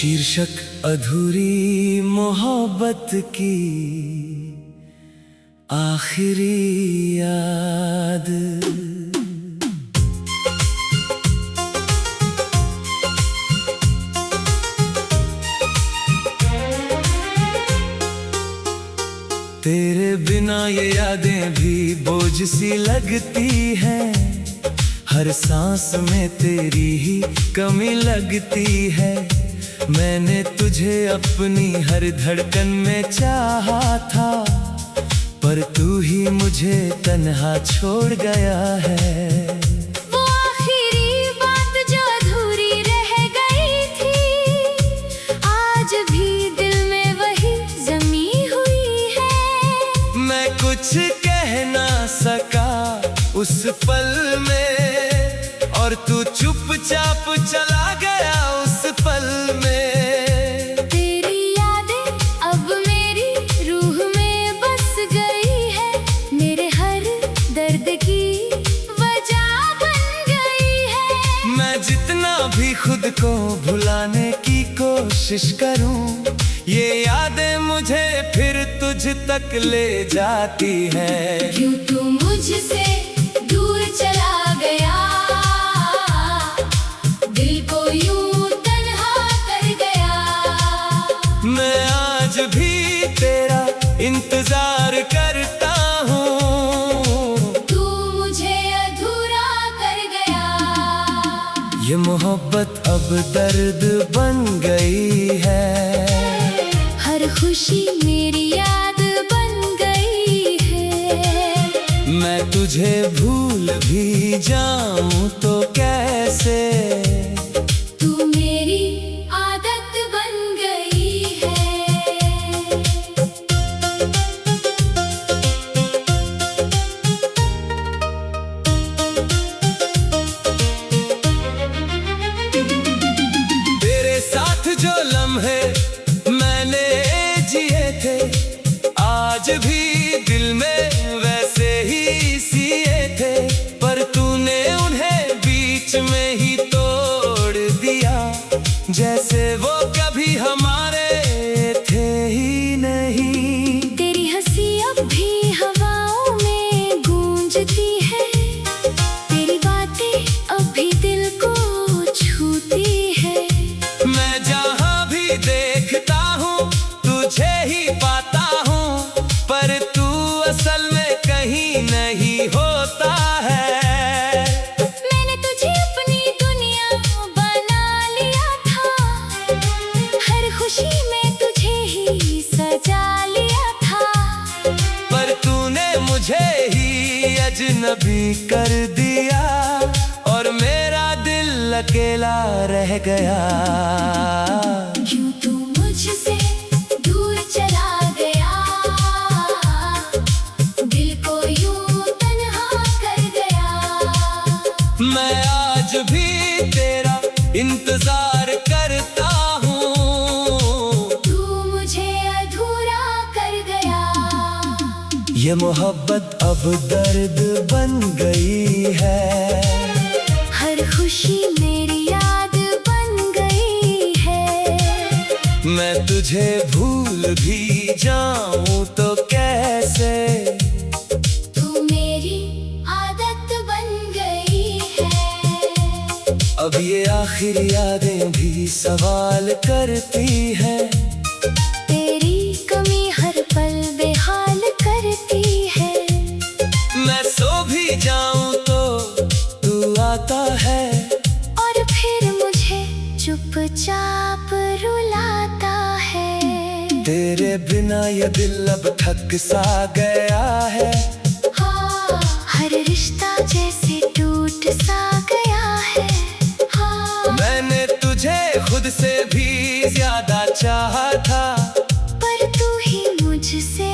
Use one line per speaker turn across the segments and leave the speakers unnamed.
शीर्षक अधूरी मोहब्बत की आखिरी याद। तेरे बिना ये यादें भी बोझ सी लगती हैं, हर सांस में तेरी ही कमी लगती है। मैंने तुझे अपनी हर धड़कन में चाहा था, पर तू ही मुझे तन्हा छोड़ गया है।
वो आखिरी बात जो अधूरी रह गई थी, आज भी दिल में वही जमी हुई है।
मैं कुछ कह ना सका उस पल में, और तू चुपचाप चला गया उस पल में।
तेरी यादें अब मेरी रूह में बस गई है, मेरे हर दर्द की वजह बन गई है।
मैं जितना भी खुद को भुलाने की कोशिश करूं, ये यादें मुझे फिर तुझ तक ले जाती हैं।
क्यों तू मुझसे दूर चला गया, दिल को यूं तन्हा कर गया।
मैं आज भी तेरा इंतजार करता हूँ,
तू मुझे अधूरा कर गया।
ये मोहब्बत अब दर्द बन गई है,
हर खुशी मेरी याद बन गई है।
मैं तुझे भूल भी जाऊं तो कैसे,
तू मेरी आदत बन गई है।
तेरे साथ जो लम्हे मैंने जिए थे, आज भी दिल में वैसे ही सिए थे। पर तूने उन्हें बीच में ही तोड़ दिया, जैसे वो कभी हमारे थे ही नहीं।
तेरी हंसी अब भी हवाओं में गूंजती है, तेरी बातें अब भी दिल को छूती है।
मैं जहाँ भी देखता हूँ तुझे ही पाता हूँ, पर तू असल में कहीं नहीं होता है।
मैंने तुझे अपनी दुनिया बना लिया था, हर खुशी में तुझे ही सजा लिया था।
पर तूने मुझे ही अजनबी कर दिया, और मेरा दिल अकेला रह गया।
क्यों तू मुझसे दूर चला गया, दिल को यूं तन्हा कर गया।
मैं आज भी तेरा इंतजार करता हूँ,
तू मुझे अधूरा कर गया।
ये मोहब्बत अब दर्द बन गई है,
हर खुशी मेरी याद बन गई है।
मैं तुझे भूल भी जाऊं तो कैसे,
तू मेरी आदत बन गई है।
अब ये आखिर यादें भी सवाल करती हैं।
तेरी कमी हर पल बेहाल करती है।
मैं सो भी जाऊं तो तू आता है,
और फिर मुझे चुपचाप रुलाता है।
तेरे बिना ये दिल अब थक सा गया है।
हाँ, हर रिश्ता जैसे टूट सा गया है। हाँ,
मैंने तुझे खुद से भी ज्यादा चाहा था,
पर तू ही मुझसे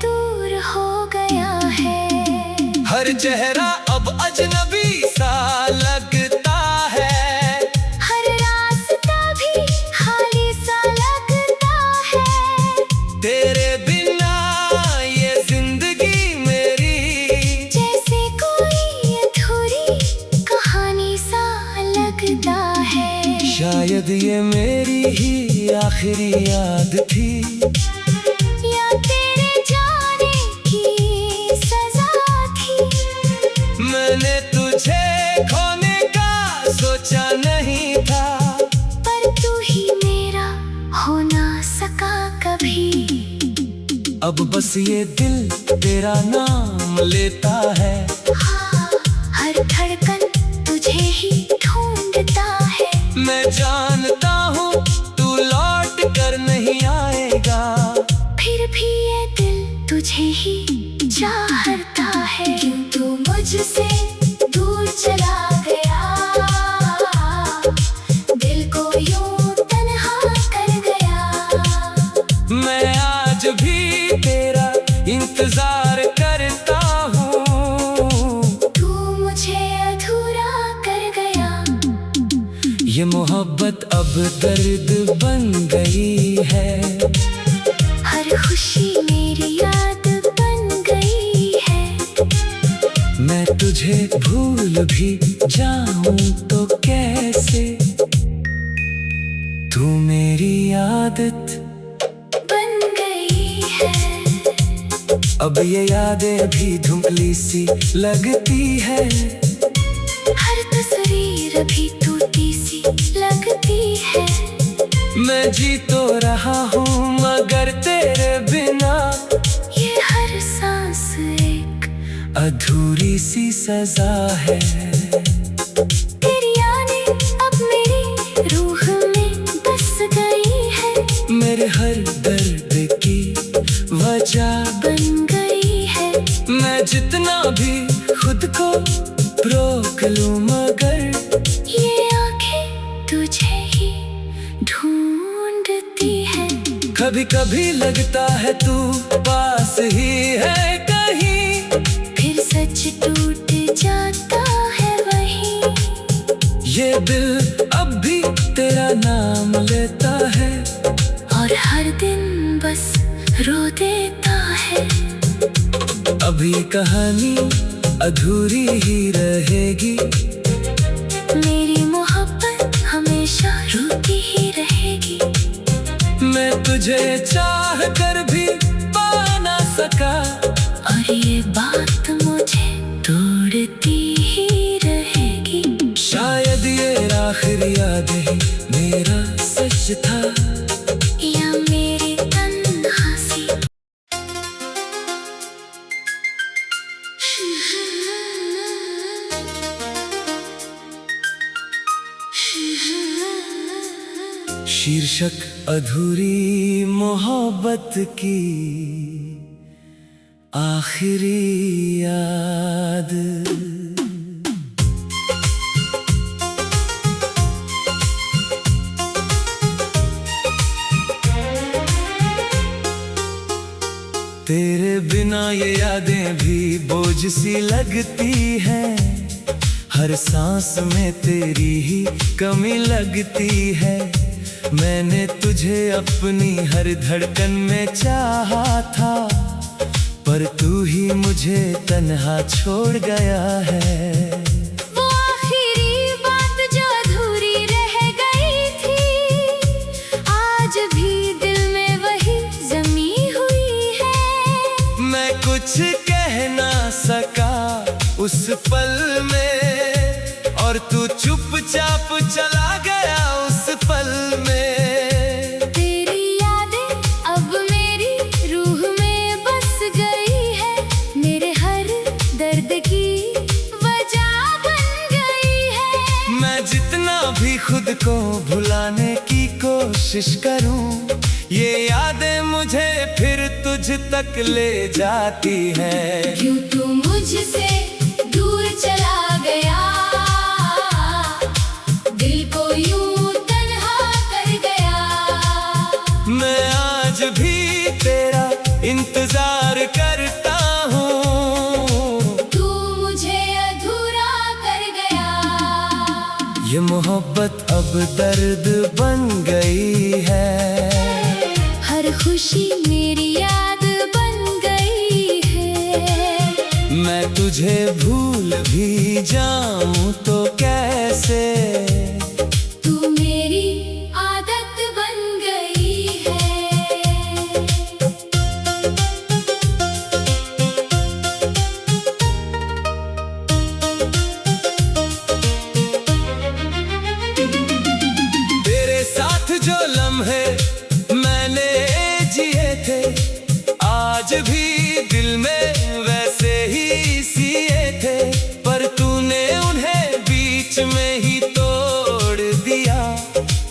दूर हो गया है।
हर चेहरा अब अजनबी सा लगता है,
हर रास्ता भी खाली सा लगता है।
तेरे बिना ये जिंदगी मेरी
जैसे कोई अधूरी कहानी सा लगता है।
शायद ये मेरी ही आखिरी याद थी
या तेरे जाने की सजा थी।
मैंने तुझे खोने का सोचा नहीं था,
पर तू ही मेरा हो ना सका कभी।
अब बस ये दिल तेरा नाम लेता है।
हाँ, हर धड़कन तुझे ही ढूंढता है।
मैं जानता हूँ तू लौट कर नहीं आएगा,
फिर भी ये दिल तुझे ही चाहता है। क्यों तू मुझसे दूर चला गया, दिल को यूं तन्हा कर गया।
मैं आज भी तेरा इंतजार करता हूँ,
तू मुझे अधूरा कर गया।
ये मोहब्बत अब दर्द बन गई है।
हर खुशी मेरी याद बन गई है।
मैं तुझे भूल भी जाऊं तो कैसे, तू मेरी आदत
बन गई है।
अब ये यादें भी धुंधली सी लगती है।
हर तस्वीर अभी टूटी सी लगती है।
मैं जी तो रहा हूँ मगर तेरे बिना,
ये हर सांस एक
अधूरी सी सजा है।
तेरी यादें अब मेरी रूह में बस गई है।
मेरे हर दर्द की वजह
बन गई है।
मैं जितना भी खुद को रोक लूं मगर
ये आंखें तुझे ही ढूंढती है।
कभी कभी लगता है तू पास ही है कहीं,
फिर सच टूट जाता है वहीं।
ये दिल अब भी तेरा नाम लेता है,
और हर दिन बस रो देता है।
अब ये कहानी अधूरी ही रहेगी।
मेरी मोहब्बत हमेशा रूठी ही रहेगी।
मैं तुझे चाह कर भी पा ना सका,
और ये बात मुझे तोड़ती ही रहेगी।
शायद ये आखिरी याद ही मेरा सच था,
या मेरी तन्हासी।
शीर्षक अधूरी मोहब्बत की आखिरी याद। तेरे बिना ये यादें भी बोझ सी लगती हैं, हर सांस में तेरी ही कमी लगती है। मैंने तुझे अपनी हर धड़कन में चाहा था, पर तू ही मुझे तन्हा छोड़ गया है।
वो आखिरी बात जो अधूरी रह गई थी, आज भी दिल में वही जमी हुई है।
मैं कुछ कह ना सका उस पल में, और तू चुपचाप चला गया उस पल में।
तेरी यादें अब मेरी रूह में बस गई है। मेरे हर दर्द की वजह बन गई है।
मैं जितना भी खुद को भुलाने की कोशिश करूं, ये यादें मुझे फिर तुझ तक ले जाती हैं।
क्यों तू मुझसे दूर चला गया, दिल को यूं तन्हा कर गया।
मैं आज भी तेरा इंतजार करता हूँ,
तू मुझे अधूरा कर गया।
ये मोहब्बत अब दर्द बन गई है।
हर खुशी मेरी याद बन गई है।
मैं तुझे भूल भी जाऊं तो कैसे,
तू मेरी आदत बन गई
आज भी दिल में वैसे ही सिए थे, पर तूने उन्हें बीच में ही तोड़ दिया,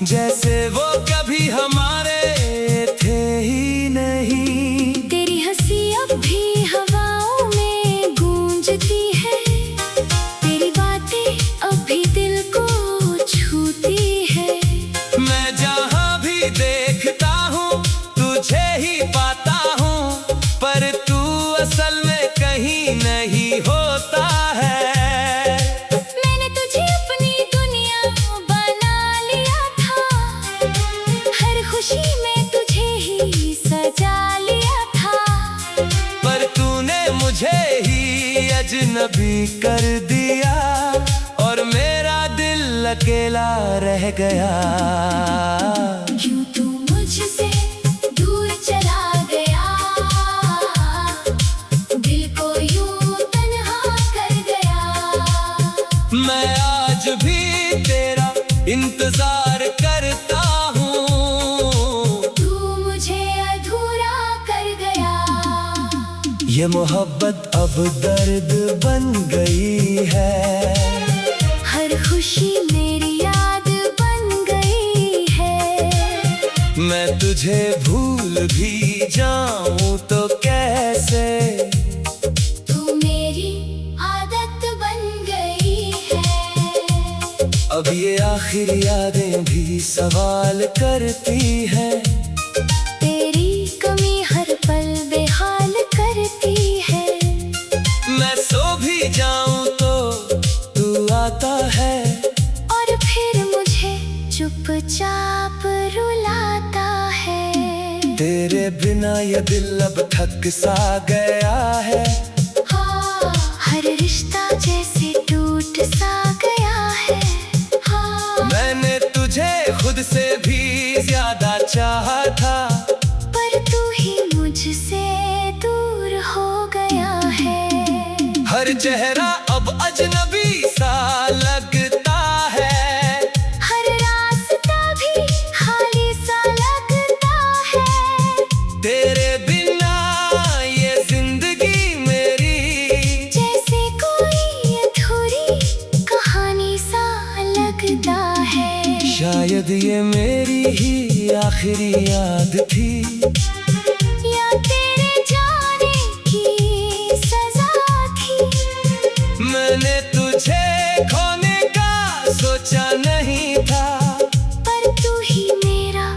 जैसे वो कभी हमारे थे ही नहीं।
तेरी हंसी अब भी हवाओं में गूंजती है, तेरी बातें अब भी दिल को छूती है।
मैं जहाँ भी देखता हूँ तुझे ही पाता हूँ, पर तू असल में कहीं नहीं होता है।
मैंने तुझे अपनी दुनिया बना लिया था, हर खुशी में तुझे ही सजा लिया था,
पर तूने मुझे ही अजनबी कर दिया, और मेरा दिल अकेला रह गया।
क्यों तू मुझसे दूर चला गया, दिल को यूं तन्हा कर गया।
मैं आज भी तेरा इंतजार करता हूँ,
तू मुझे अधूरा कर गया।
ये मोहब्बत अब दर्द बन गई है,
हर खुशी मेरी याद बन गई है।
मैं तुझे भूल भी जाऊं तो कैसे,
तू मेरी आदत बन गई है।
अब ये आखिर यादें भी सवाल करती हैं,
तेरी कमी हर पल बेहाल करती है।
मैं सो भी जाऊं तो तू आता है,
और फिर मुझे चुपचाप रुलाता है।
तेरे बिना ये दिल अब थक सा गया है।
हाँ, हर रिश्ता जैसे टूट सा गया है। हाँ,
मैंने तुझे खुद से भी ज्यादा चाहा था,
पर तू ही मुझसे दूर हो गया है।
हर चेहरा अब अजनबी सा लगता है,
हर रास्ता भी खाली सा लगता है।
तेरे बिना ये जिंदगी मेरी
जैसे कोई अधूरी कहानी सा लगता है।
शायद ये मेरी ही आखिरी याद थी,
या तेरे जाने की सजा थी।
मैंने तुझे खोने का सोचा नहीं था,
पर तू ही मेरा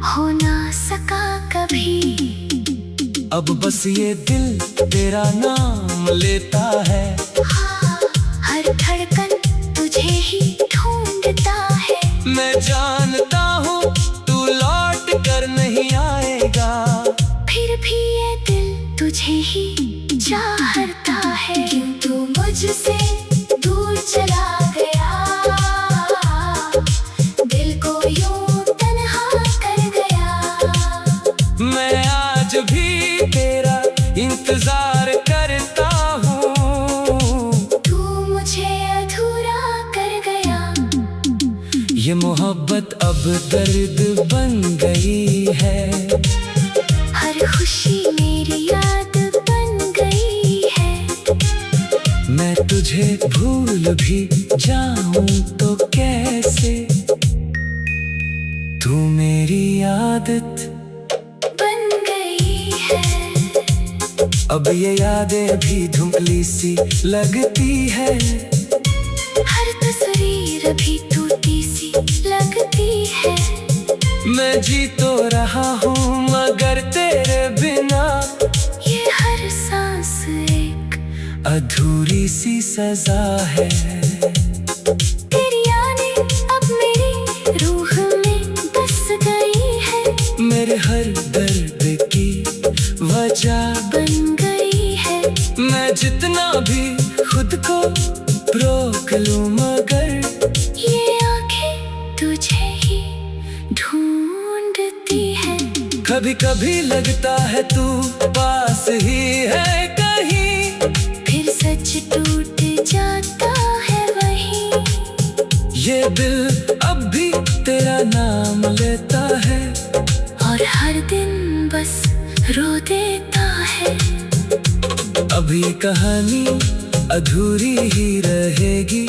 हो ना सका कभी।
अब बस ये दिल तेरा नाम लेता है।
हाँ, हर धड़कन तुझे ही ढूंढता है।
मैं जानता हूँ तू लौट कर नहीं आएगा,
फिर भी ये दिल तुझे ही चाहता है। क्यों तू मुझसे दूर चला गया, दिल को यूं तन्हा कर गया।
मैं आज भी तेरा इंतजार करता हूँ,
तू मुझे अधूरा कर गया।
ये मोहब्बत अब दर्द बन गई है,
हर खुशी मेरी याद बन गई है।
मैं तुझे भूल भी जाऊं तो कैसे, तू मेरी आदत
बन गई है।
अब ये यादें भी धुंधली सी लगती है,
हर तस्वीर भी टूटी सी लगती है।
मैं जी तो रहा हूँ मगर तेरे बिना,
ये हर सांस एक
अधूरी सी सजा है।
तेरी यादें अब मेरी रूह में बस गई है,
मेरे हर दर्द की वजह
बन गई है।
मैं जितना भी खुद को रोक लूं मगर
ये आंखें तुझे ही ढूंढती है।
कभी कभी लगता है तू पास ही है कहीं,
फिर सच टूट जाता है वहीं।
ये दिल अब भी तेरा नाम लेता है,
और हर दिन बस रो देता है।
अब ये कहानी अधूरी ही रहेगी,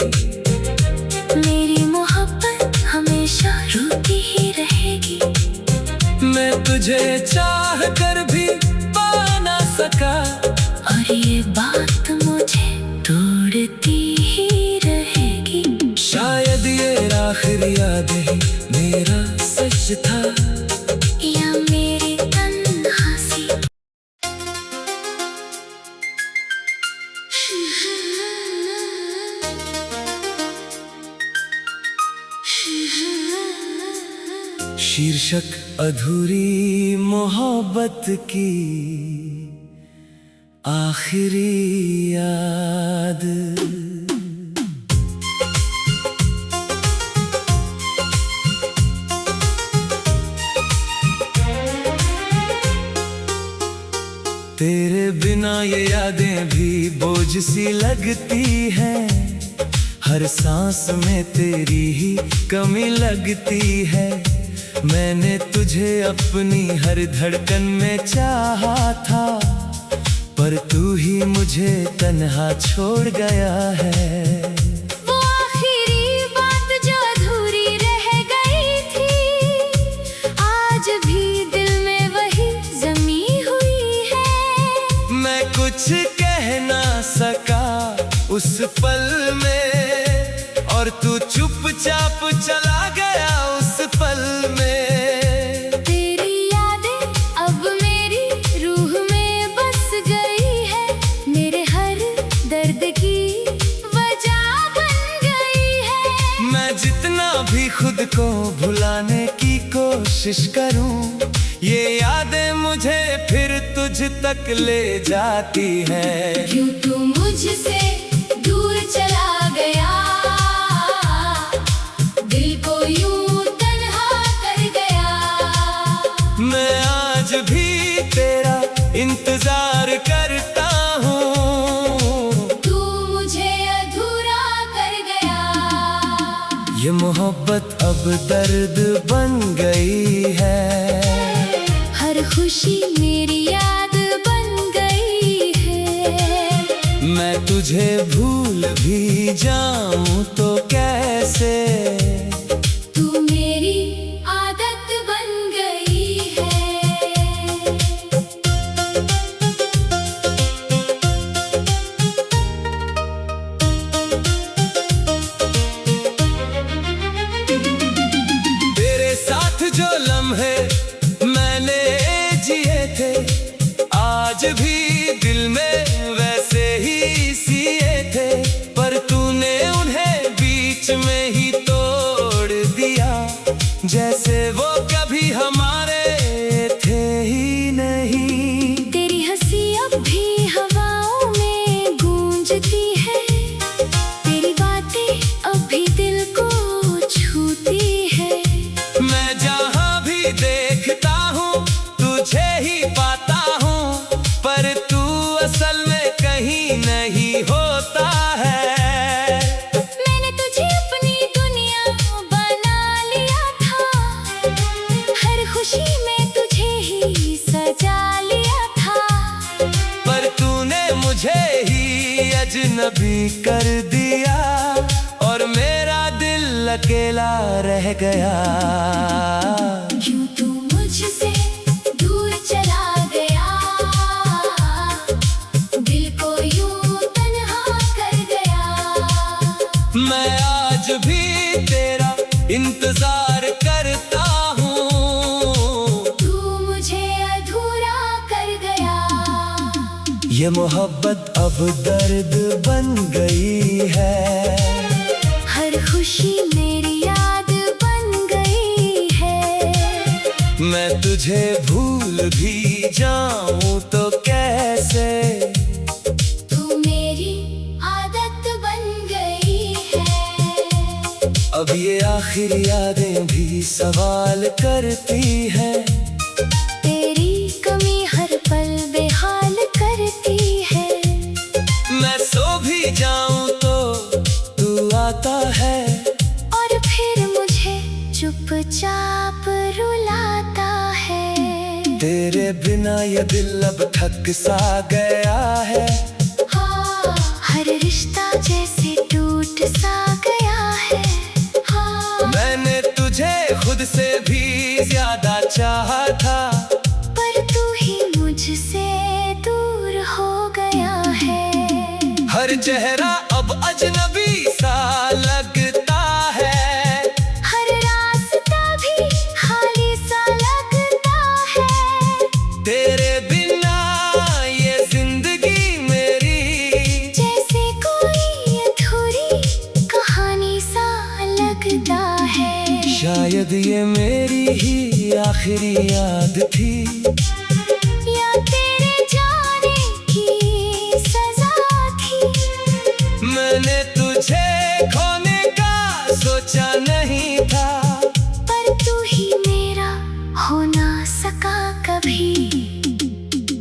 मेरी मोहब्बत हमेशा रूठी ही रहेगी।
मैं तुझे चाह कर भी पा ना सका,
और ये बात मुझे तोड़ती ही रहेगी।
शायद ये आखिरी यादें ही मेरा सच था,
या मेरी तन्हासी।
शीर्षक अधूरी मोहब्बत की आखिरी याद। तेरे बिना ये यादें भी बोझ सी लगती हैं, हर सांस में तेरी ही कमी लगती है। मैंने तुझे अपनी हर धड़कन में चाहा था, पर तू ही मुझे तन्हा छोड़ गया है।
वो आखिरी बात जो अधूरी रह गई थी, आज भी दिल में वही जमी हुई है।
मैं कुछ कह ना सका उस पल में, और तू चुपचाप चला गया उस पल में।
तेरी यादें अब मेरी रूह में बस गई है, मेरे हर दर्द की वजह बन गई है।
मैं जितना भी खुद को भुलाने की कोशिश करूं, ये यादें मुझे फिर तुझ तक ले जाती हैं।
क्यों तू मुझसे दूर चला गया, दिल को यूं तन्हा कर गया।
मैं आज भी तेरा इंतजार करता हूँ,
तू मुझे अधूरा कर गया।
ये मोहब्बत अब दर्द बन गई है,
हर खुशी मेरी याद बन गई है।
मैं तुझे भूल भी जाऊं तो कैसे,
तू मेरी आदत बन गई है।
तेरे साथ जो लम्हे मैंने जिए थे, आज भी दिल में वैसे ही सिए थे, पर तूने उन्हें बीच में ही तोड़ दिया, जैसे वो कभी हमारे थे ही नहीं।
तेरी हंसी अब भी हवाओं में गूंजती है, तेरी बातें अब भी दिल को छूती है।
मैं जहाँ भी देखता हूँ तुझे ही पाता हूँ, पर तू असल में कहीं नहीं होता है।
मैंने तुझे अपनी दुनिया बना लिया था, हर खुशी में तुझे ही सजा लिया था,
पर तूने मुझे ही अजनबी कर दिया, और मेरा दिल अकेला रह गया।
क्यों तू मुझसे दूर चला गया, दिल को यूं तन्हा कर गया।
मैं आज भी तेरा इंतजार करता हूँ,
तू मुझे अधूरा कर गया।
ये मोहब्बत अब दर्द बन गई है,
हर खुशी मेरी याद बन गई है।
मैं तुझे भूल भी जाऊं तो कैसे,
तू मेरी आदत बन गई है।
अब ये आखिरी यादें भी सवाल करती हैं,
तेरी कमी हर पल बेहाल करती है।
मैं सो भी जाऊं तो तू आता है,
और फिर मुझे चुपचाप रुलाता है।
तेरे बिना ये दिल अब थक सा गया है,
हर रिश्ता जैसे टूट सा गया है। हाँ,
मैंने तुझे खुद से भी ज्यादा चाहा था,
पर तू ही मुझसे दूर हो गया है।
हर चेहरा अब अजनबी सा लगता है,
हर रास्ता भी खाली सा लगता है।
तेरे बिना ये जिंदगी मेरी
जैसे कोई अधूरी कहानी सा लगता है।
शायद ये मेरी ही आखिरी याद थी,
या तेरे जाने की सजा थी।
मैंने तुझे खोने का सोचा नहीं था,
पर तू ही मेरा हो ना सका कभी।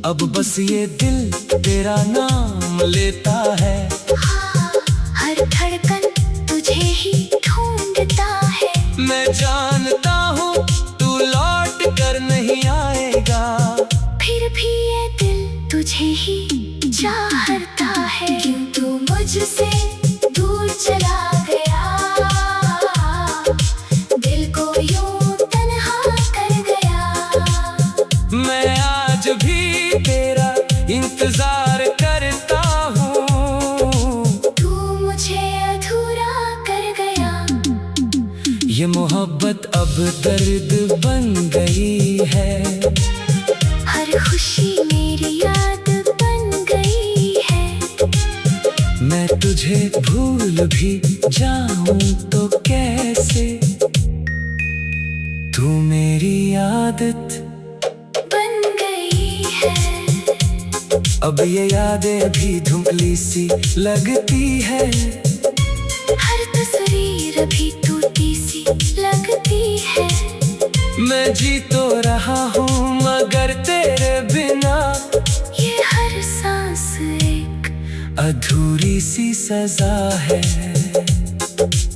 अब बस ये दिल तेरा नाम लेता है।
हाँ, हर धड़कन तुझे ही ढूंढता है।
मैं जानता हूँ तू लौट कर नहीं आएगा,
फिर भी ये दिल तुझे ही चाहता है। क्यों तू मुझसे दूर चला गया, दिल को यूं तन्हा कर गया।
मैं आज भी तेरा इंतजार करता हूँ,
तू मुझे अधूरा कर गया।
ये मोहब्बत अब दर्द बन गई है,
हर खुशी मेरी याद बन गई है।
मैं तुझे भूल भी जाऊं तो कैसे, तू मेरी आदत
बन गई है।
अब ये यादें भी धुंधली सी लगती है,
हर तस्वीर भी टूटी सी लगती है।
मैं जी तो रहा हूँ मगर तेरे बिना
ये हर सांस एक
अधूरी सी सजा है।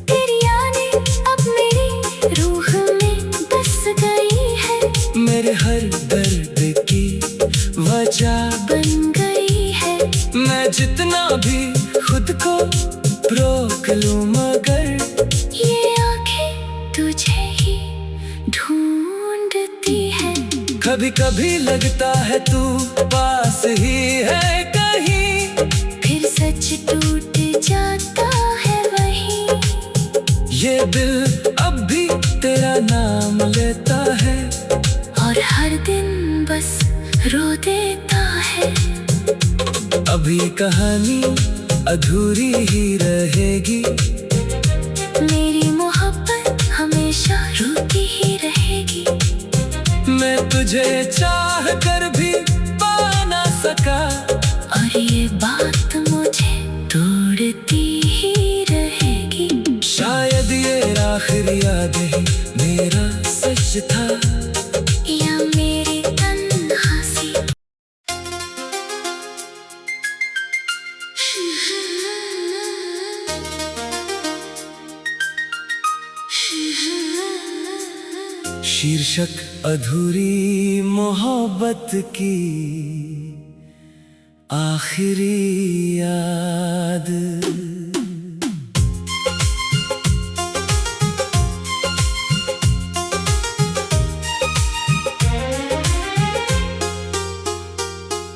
तेरी यादें अब मेरी रूह में बस गई है,
मेरे हर दर्द की वजह
बन गई है।
मैं जितना भी खुद को रोक लूं मगर
ये आंखें तुझे ही ढूंढती है।
कभी कभी लगता है तू पास ही है कहीं,
फिर सच टूट जाता है वहीं।
ये दिल अब भी तेरा नाम लेता है,
और हर दिन बस रो देता है।
अब ये कहानी अधूरी ही रहेगी,
मेरी मोहब्बत हमेशा रोती ही रहेगी।
मैं तुझे चाह कर भी पा ना सका,
और ये बात मुझे तोड़ती ही रहेगी।
शायद ये आखिरी याद ही मेरा सच था,
या मेरी तन्हासी।
शीर्षक अधूरी मोहब्बत की आखिरी याद।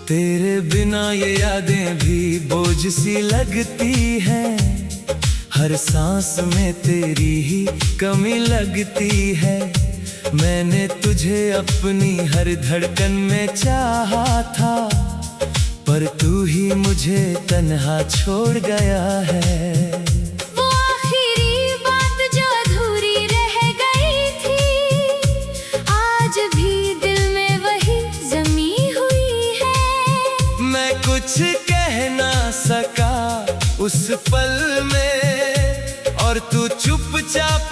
तेरे बिना ये यादें भी बोझ सी लगती हैं, हर सांस में तेरी ही कमी लगती है। मैंने तुझे अपनी हर धड़कन में चाहा था, पर तू ही मुझे तन्हा छोड़ गया है।
वो आखिरी बात जो अधूरी रह गई थी, आज भी दिल में वही जमी हुई है।
मैं कुछ कह ना सका उस पल में, और तू चुपचाप